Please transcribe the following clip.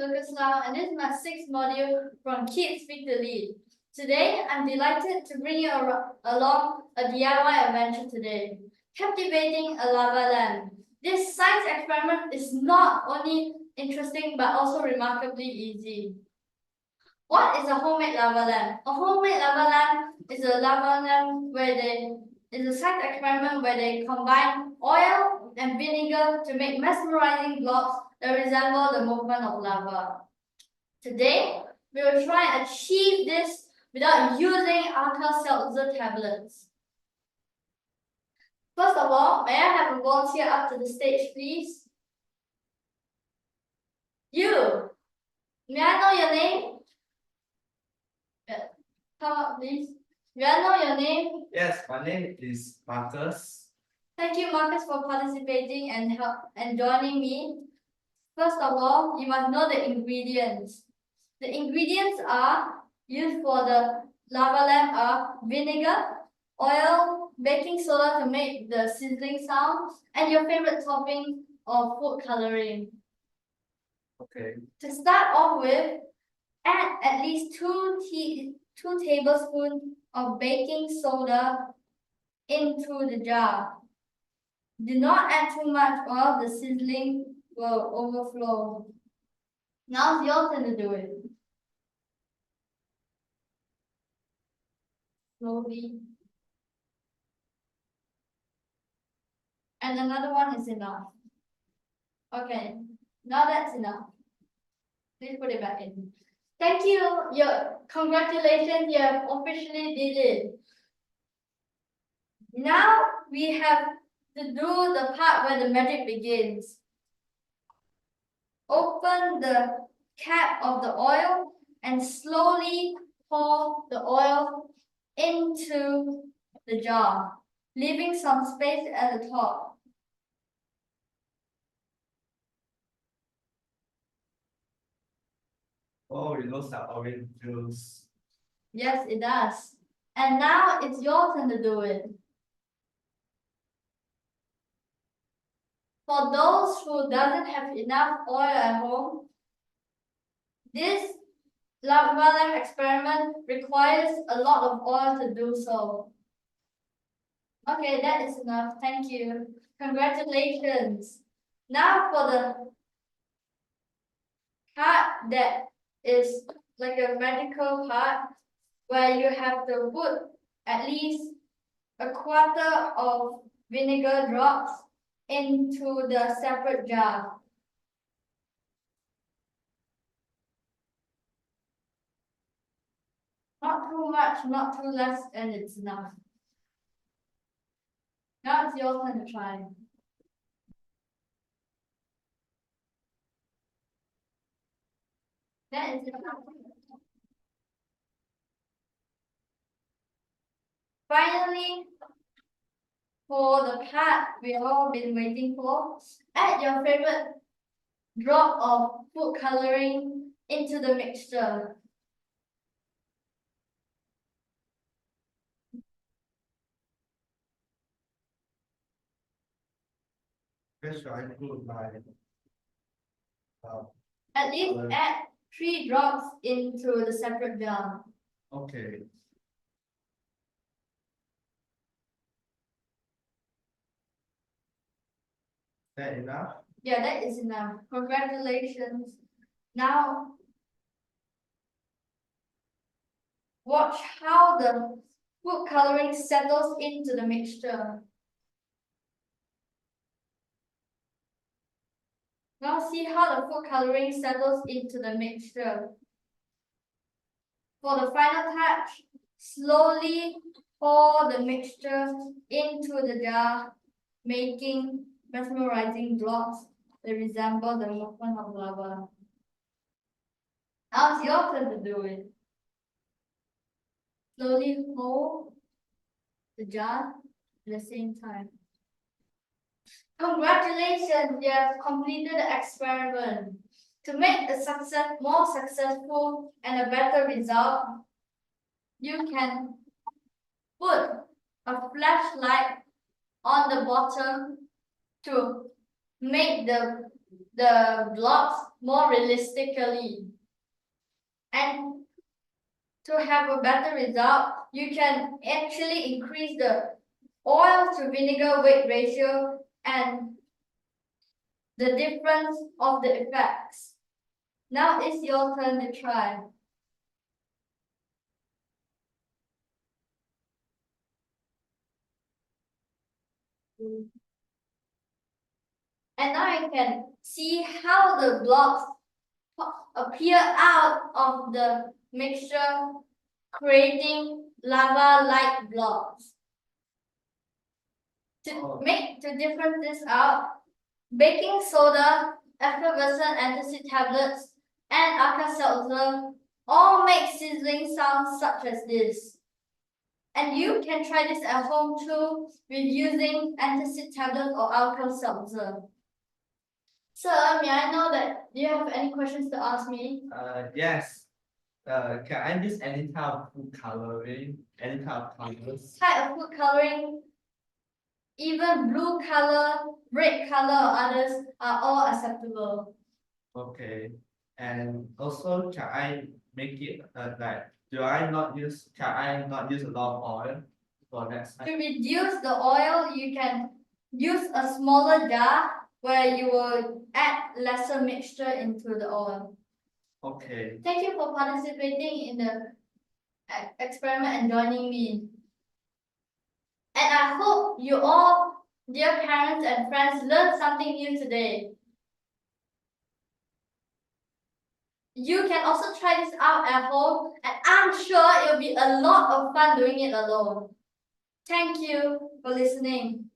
Lucas Lau, and this is my 6th module from KidsSpeak2Lead. Today, I'm delighted to bring you along a DIY adventure today, captivating a lava lamp. This science experiment is not only interesting but also remarkably easy. What is a homemade lava lamp? A homemade lava lamp is a lava lamp is a science experiment where they combine oil and vinegar to make mesmerizing blobs that resemble the movement of lava. Today, we will try and achieve this without using 𝐓𝐇𝐄𝐘 tablets. First of all, may I have a volunteer up to the stage, please? You! May I know your name? Come up, please. May I know your name? Yes, my name is Marcus. Thank you, Marcus, for participating and joining me. First of all, you must know the ingredients. The ingredients are used for the lava lamp are vinegar, oil, baking soda to make the sizzling sound, and your favorite topping of food coloring. Okay. To start off with, add at least 2 tablespoons of baking soda into the jar. Do not add too much or the sizzling will overflow. Now it's your turn to do it. Slowly. And another one is enough. Okay, now that's enough. Please put it back in. Thank you. Congratulations, you have officially did it. Now we have to do the part where the magic begins. Open the cap of the oil and slowly pour the oil into the jar, leaving some space at the top. Oh, it looks like orange juice. Yes, it does. And now it's your turn to do it. For those who doesn't have enough oil at home, this lava lamp experiment requires a lot of oil to do so. Okay, that is enough. Thank you. Congratulations. Now for the part that is like a magical part where you have to put at least a quarter of vinegar drops into the separate jar. Not too much, not too less, and it's enough. Now it's your turn to try. That is enough. Finally, for the part we've all been waiting for, add your favorite drop of food coloring into the mixture. Where should I put my At least add 3 drops into the separate jar. okay. That enough? Yeah, that is enough. Congratulations. Now, watch how the food coloring settles into the mixture. Now see how the food coloring settles into the mixture. For the final touch, slowly pour the mixture into the jar, making mesmerizing blobs that resemble the movement of lava. Now it's your turn to do it. Slowly hold the jar at the same time. Congratulations, you have completed the experiment. To make the success more successful and a better result, you can put a flashlight on the bottom to make the the blocks more realistically. And to have a better result, you can actually increase the oil to vinegar weight ratio and the difference of the effects. Now it's your turn to try. And now you can see how the blocks appear out of the mixture, creating lava-like blobs. To difference this out, baking soda, effervescent antacid tablets, and Alka-Seltzer all make sizzling sounds such as this. And you can try this at home too with using antacid tablets or Alka-Seltzer. Sir, may I know that do you have any questions to ask me? Yes. Can I use any type of food coloring? Any type of colors? Type of food coloring, even blue color, red color, or others are all acceptable. Okay. And also, can I make it like? Can I not use a lot of oil for that side? To reduce the oil, you can use a smaller jar where you will add lesser mixture into the oil. Okay. Thank you for participating in the experiment and joining me. And I hope you all, dear parents and friends, learned something new today. You can also try this out at home, and I'm sure it'll be a lot of fun doing it alone. Thank you for listening.